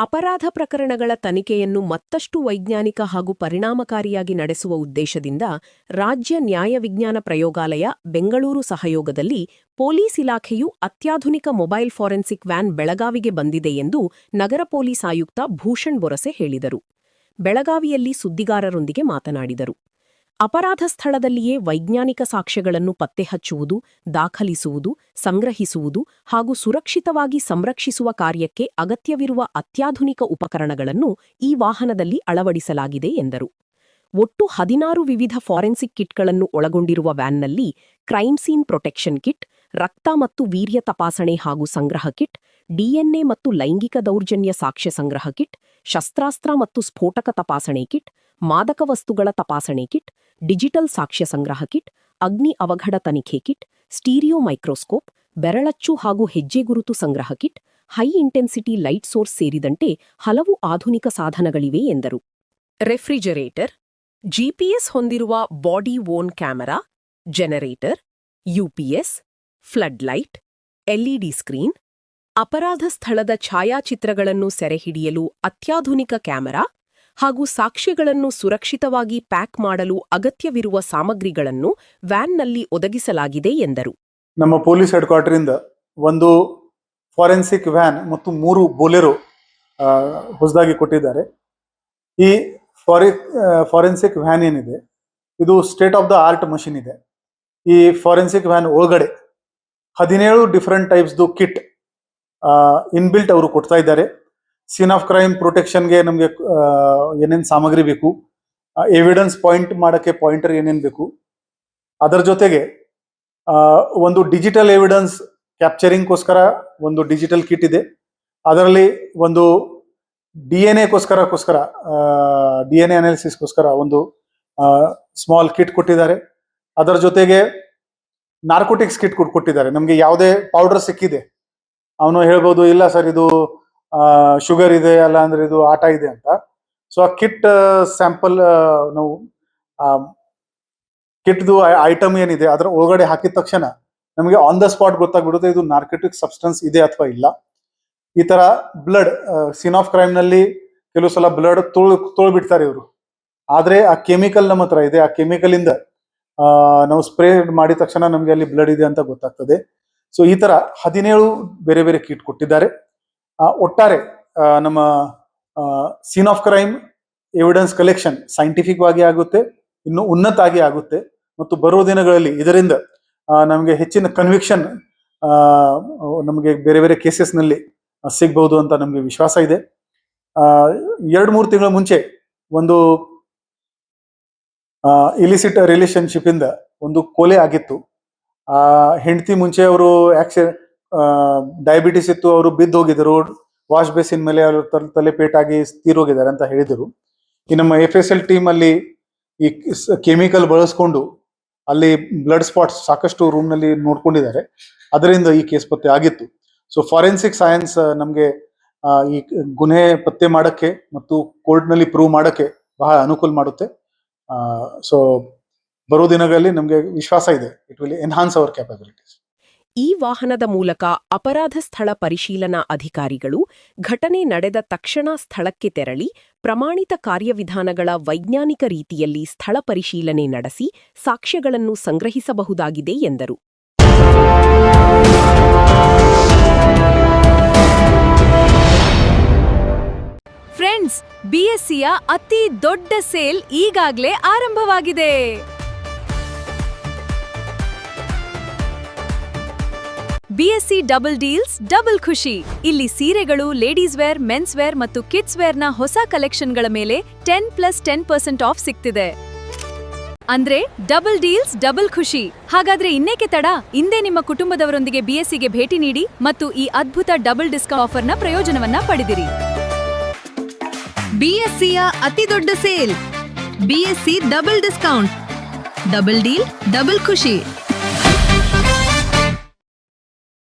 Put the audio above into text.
ಅಪರಾಧ ಪ್ರಕರಣಗಳ ತನಿಖೆಯನ್ನು ಮತ್ತಷ್ಟು ವೈಜ್ಞಾನಿಕ ಹಾಗೂ ಪರಿಣಾಮಕಾರಿಯಾಗಿ ನಡೆಸುವ ಉದ್ದೇಶದಿಂದ ರಾಜ್ಯ ನ್ಯಾಯವಿಜ್ಞಾನ ಪ್ರಯೋಗಾಲಯ ಬೆಂಗಳೂರು ಸಹಯೋಗದಲ್ಲಿ ಪೊಲೀಸ್ ಇಲಾಖೆಯು ಅತ್ಯಾಧುನಿಕ ಮೊಬೈಲ್ ಫಾರೆನ್ಸಿಕ್ ವ್ಯಾನ್ ಬೆಳಗಾವಿಗೆ ಬಂದಿದೆ ಎಂದು ನಗರ ಪೊಲೀಸ್ ಆಯುಕ್ತ ಭೂಷಣ್ ಬೊರಸೆ ಹೇಳಿದರು. ಬೆಳಗಾವಿಯಲ್ಲಿ ಸುದ್ದಿಗಾರರೊಂದಿಗೆ ಮಾತನಾಡಿದರು. ಅಪರಾಧ ಸ್ಥಳದಲ್ಲಿಯೇ ವೈಜ್ಞಾನಿಕ ಸಾಕ್ಷ್ಯಗಳನ್ನು ಪತ್ತೆಹಚ್ಚುವುದು, ದಾಖಲಿಸುವುದು, ಸಂಗ್ರಹಿಸುವುದು ಹಾಗೂ ಸುರಕ್ಷಿತವಾಗಿ ಸಂರಕ್ಷಿಸುವ ಕಾರ್ಯಕ್ಕೆ ಅಗತ್ಯವಿರುವ ಅತ್ಯಾಧುನಿಕ ಉಪಕರಣಗಳನ್ನು ಈ ವಾಹನದಲ್ಲಿ ಅಳವಡಿಸಲಾಗಿದೆ ಎಂದರು. ಒಟ್ಟು 16 ವಿವಿಧ ಫಾರೆನ್ಸಿಕ್ ಕಿಟ್ಗಳನ್ನು ಒಳಗೊಂಡಿರುವ ವ್ಯಾನ್ನಲ್ಲಿ ಕ್ರೈಮ್ ಸೀನ್ ಪ್ರೊಟೆಕ್ಷನ್ ಕಿಟ್, ರಕ್ತ ಮತ್ತು ವೀರ್ಯ ತಪಾಸಣೆ ಹಾಗೂ ಸಂಗ್ರಹ ಕಿಟ್, ಡಿಎನ್ಎ ಮತ್ತು ಲೈಂಗಿಕ ದೌರ್ಜನ್ಯ ಸಾಕ್ಷ್ಯ ಸಂಗ್ರಹ ಕಿಟ್, ಶಸ್ತ್ರಾಸ್ತ್ರ ಮತ್ತು ಸ್ಫೋಟಕ ತಪಾಸಣೆ ಕಿಟ್, ಮಾದಕ ವಸ್ತುಗಳ ತಪಾಸಣೆ ಕಿಟ್, ಡಿಜಿಟಲ್ ಸಾಕ್ಷ್ಯ ಸಂಗ್ರಹ ಕಿಟ್, ಅಗ್ನಿ ಅವಘಡ ತನಿಖೆ ಕಿಟ್, ಸ್ಟೀರಿಯೋ ಮೈಕ್ರೋಸ್ಕೋಪ್, ಬೆರಳಚ್ಚು ಹಾಗೂ ಹೆಜ್ಜೆ ಗುರುತು ಸಂಗ್ರಹ kit, high intensity light source ಸೇರಿದಂತೆ ಹಲವು ಆಧುನಿಕ ಸಾಧನಗಳಿವೆ ಎಂದರು. ರೆಫ್ರಿಜರೇಟರ್, ಜಿಪಿಎಸ್ ಹೊಂದಿರುವ body won camera, generator, UPS, flood light, LED screen, ಅಪರಾಧ ಸ್ಥಳದ ಛಾಯಾಚಿತ್ರಗಳನ್ನು ಸೆರೆಹಿಡಿಯಲು ಅತ್ಯಾಧುನಿಕ ಕ್ಯಾಮೆರಾ ಹಾಗೂ ಸಾಕ್ಷ್ಯಗಳನ್ನು ಸುರಕ್ಷಿತವಾಗಿ ಪ್ಯಾಕ್ ಮಾಡಲು ಅಗತ್ಯವಿರುವ ಸಾಮಗ್ರಿಗಳನ್ನು ವ್ಯಾನ್ನಲ್ಲಿ ಒದಗಿಸಲಾಗಿದೆ ಎಂದರು. ನಮ್ಮ ಪೊಲೀಸ್ ಹೆಡ್ ಕ್ವಾರ್ಟರಿಂದ ಒಂದು ಫಾರೆನ್ಸಿಕ್ ವ್ಯಾನ್ ಮತ್ತು 3 ಬೋಲೆರೋ ಹೊಸದಾಗಿ ಕೊಟ್ಟಿದ್ದಾರೆ. ಈ ಫಾರೆನ್ಸಿಕ್ ವ್ಯಾನ್ ಏನಿದೆ ಇದು state of the art machine ಇದೆ. ಈ ಫಾರೆನ್ಸಿಕ್ ವ್ಯಾನ್ ಒಳಗಡೆ 17 ಡಿಫರೆಂಟ್ ಟೈಪ್ಸ್ದು ಕಿಟ್ ಇನ್ಬಿಲ್ಟ್ ಅವರು ಕೊಡ್ತಾ ಇದ್ದಾರೆ. ಸೀನ್ ಆಫ್ ಕ್ರೈಮ್ ಪ್ರೊಟೆಕ್ಷನ್ಗೆ ನಮಗೆ ಏನೇನು ಸಾಮಗ್ರಿ ಬೇಕು, ಎವಿಡೆನ್ಸ್ ಪಾಯಿಂಟ್ ಮಾಡೋಕ್ಕೆ ಪಾಯಿಂಟರ್ ಏನೇನು ಬೇಕು, ಅದರ ಜೊತೆಗೆ ಒಂದು ಡಿಜಿಟಲ್ ಎವಿಡೆನ್ಸ್ ಕ್ಯಾಪ್ಚರಿಂಗ್ಗೋಸ್ಕರ ಒಂದು ಡಿಜಿಟಲ್ ಕಿಟ್ ಇದೆ. ಅದರಲ್ಲಿ ಒಂದು DNA ಅನಾಲಿಸಿಸ್ಗೋಸ್ಕರ ಒಂದು ಸ್ಮಾಲ್ ಕಿಟ್ ಕೊಟ್ಟಿದ್ದಾರೆ. ಅದರ ಜೊತೆಗೆ ನಾರ್ಕೋಟಿಕ್ಸ್ ಕಿಟ್ ಕೊಟ್ಟಿದ್ದಾರೆ. ನಮಗೆ ಯಾವುದೇ ಪೌಡರ್ ಸಿಕ್ಕಿದೆ ಅವನು ಹೇಳ್ಬೋದು, ಇಲ್ಲ ಸರ್ ಇದು ಶುಗರ್ ಇದೆ, ಅಲ್ಲ ಅಂದ್ರೆ ಇದು ಆಟ ಇದೆ ಅಂತ. ಸೊ ಆ ಕಿಟ್ ಸ್ಯಾಂಪಲ್ ನಾವು ಕಿಟ್ದು ಐಟಮ್ ಏನಿದೆ ಅದರ ಒಳಗಡೆ ಹಾಕಿದ ತಕ್ಷಣ ನಮಗೆ ಆನ್ ದ ಸ್ಪಾಟ್ ಗೊತ್ತಾಗ್ಬಿಡುತ್ತೆ ಇದು ನಾರ್ಕೋಟಿಕ್ ಸಬ್ಸ್ಟೆನ್ಸ್ ಇದೆ ಅಥವಾ ಇಲ್ಲ. ಈ ತರ ಬ್ಲಡ್ ಸೀನ್ ಆಫ್ ಕ್ರೈಮ್ ನಲ್ಲಿ ಕೆಲವು ಸಲ ಬ್ಲಡ್ ತೊಳ್ಬಿಡ್ತಾರೆ ಇವರು, ಆದ್ರೆ ಆ ಕೆಮಿಕಲ್ ನಮ್ಮ ಹತ್ರ ಇದೆ. ಆ ಕೆಮಿಕಲ್ ಇಂದ ನಾವು ಸ್ಪ್ರೇ ಮಾಡಿದ ತಕ್ಷಣ ನಮಗೆ ಅಲ್ಲಿ ಬ್ಲಡ್ ಇದೆ ಅಂತ ಗೊತ್ತಾಗ್ತದೆ. ಸೊ ಈ ತರ 17 ಬೇರೆ ಬೇರೆ ಕಿಟ್ ಕೊಟ್ಟಿದ್ದಾರೆ. ಒಟ್ಟಾರೆ ನಮ್ಮ scene of crime evidence collection scientific ಆಗಿ ಆಗುತ್ತೆ, ಇನ್ನು ಉನ್ನತ ಆಗಿ ಆಗುತ್ತೆ ಮತ್ತು ಬರುವ ದಿನಗಳಲ್ಲಿ ಇದರಿಂದ ನಮಗೆ ಹೆಚ್ಚಿನ ಕನ್ವಿಕ್ಷನ್ ನಮಗೆ ಬೇರೆ ಬೇರೆ ಕೇಸಸ್ನಲ್ಲಿ ಸಿಗಬಹುದು ಅಂತ ನಮಗೆ ವಿಶ್ವಾಸ ಇದೆ. 2-3 ತಿಂಗಳ ಮುಂಚೆ ಒಂದು ಇಲಿಸಿಟ್ ರಿಲೇಶನ್ಶಿಪ್ ಇಂದ ಒಂದು ಕೊಲೆ ಆಗಿತ್ತು. ಹೆಂಡತಿ ಮುಂಚೆ ಅವರು ಡಯಾಬಿಟಿಸ್ ಇತ್ತು, ಅವರು ಬಿದ್ದು ಹೋಗಿದ್ರು, ವಾಶ್ ಬೇಸಿನ್ ಮೇಲೆ ಅವರು ತಲೆ ಪೇಟಾಗಿ ತೀರೋಗಿದ್ದಾರೆ ಅಂತ ಹೇಳಿದರು. ಈ ನಮ್ಮ FSL ಟೀಮ್ ಅಲ್ಲಿ ಈ ಕೆಮಿಕಲ್ ಬಳಸ್ಕೊಂಡು ಅಲ್ಲಿ ಬ್ಲಡ್ ಸ್ಪಾಟ್ಸ್ ಸಾಕಷ್ಟು ರೂಮ್ ನಲ್ಲಿ ನೋಡ್ಕೊಂಡಿದ್ದಾರೆ. ಅದರಿಂದ ಈ ಕೇಸ್ ಪತ್ತೆ ಆಗಿತ್ತು. ಸೊ ಫಾರೆನ್ಸಿಕ್ ಸೈನ್ಸ್ ನಮಗೆ ಈ ಗುನ್ಹೆ ಪತ್ತೆ ಮಾಡಕ್ಕೆ ಮತ್ತು ಕೋರ್ಟ್ ನಲ್ಲಿ ಪ್ರೂವ್ ಮಾಡಕ್ಕೆ ಬಹಳ ಅನುಕೂಲ ಮಾಡುತ್ತೆ. ಸೊ ಬರೋ ದಿನಗಳಲ್ಲಿ ನಮಗೆ ವಿಶ್ವಾಸ ಇದೆ, ಇಟ್ ವಿಲ್ ಎನ್ಹಾನ್ಸ್ ಅವರ್ ಕ್ಯಾಪಬಿಲಿಟೀಸ್. ಈ ವಾಹನದ ಮೂಲಕ ಅಪರಾಧ ಸ್ಥಳ ಪರಿಶೀಲನಾ ಅಧಿಕಾರಿಗಳು ಘಟನೆ ನಡೆದ ತಕ್ಷಣ ಸ್ಥಳಕ್ಕೆ ತೆರಳಿ ಪ್ರಮಾಣಿತ ಕಾರ್ಯವಿಧಾನಗಳ ವೈಜ್ಞಾನಿಕ ರೀತಿಯಲ್ಲಿ ಸ್ಥಳ ಪರಿಶೀಲನೆ ನಡೆಸಿ ಸಾಕ್ಷ್ಯಗಳನ್ನು ಸಂಗ್ರಹಿಸಬಹುದಾಗಿದೆ ಎಂದರು. ಫ್ರೆಂಡ್ಸ್, BSCಯ ಅತಿ ದೊಡ್ಡ ಸೇಲ್ ಈಗಾಗಲೇ ಆರಂಭವಾಗಿದೆ. BSC ಡಬಲ್ ಡೀಲ್ಸ್ ಡಬಲ್ ಖುಷಿ. ಇಲ್ಲಿ ಸೀರೆಗಳು, ಲೇಡೀಸ್ ವೇರ್, ಮೆನ್ಸ್ ವೇರ್ ಮತ್ತು ಕಿಡ್ಸ್ ವೇರ್ನ ಹೊಸ ಕಲೆಕ್ಷನ್ಗಳ ಮೇಲೆ 10+10% ಆಫ್ ಸಿಗ್ತಿದೆ. ಅಂದ್ರೆ ಡಬಲ್ ಡೀಲ್ಸ್ ಡಬಲ್ ಖುಷಿ. ಹಾಗಾದ್ರೆ ಇನ್ನೇಕೆ ತಡ? ಇಂದೇ ನಿಮ್ಮ ಕುಟುಂಬದವರೊಂದಿಗೆ BSCಗೆ ಭೇಟಿ ನೀಡಿ ಮತ್ತು ಈ ಅದ್ಭುತ ಡಬಲ್ ಡಿಸ್ಕೌಂಟ್ ಆಫರ್ನ ಪ್ರಯೋಜನವನ್ನ ಪಡೆದಿರಿ. BSCಯ ಅತಿ ದೊಡ್ಡ sale, BSC double discount, double deal double ಖುಷಿ.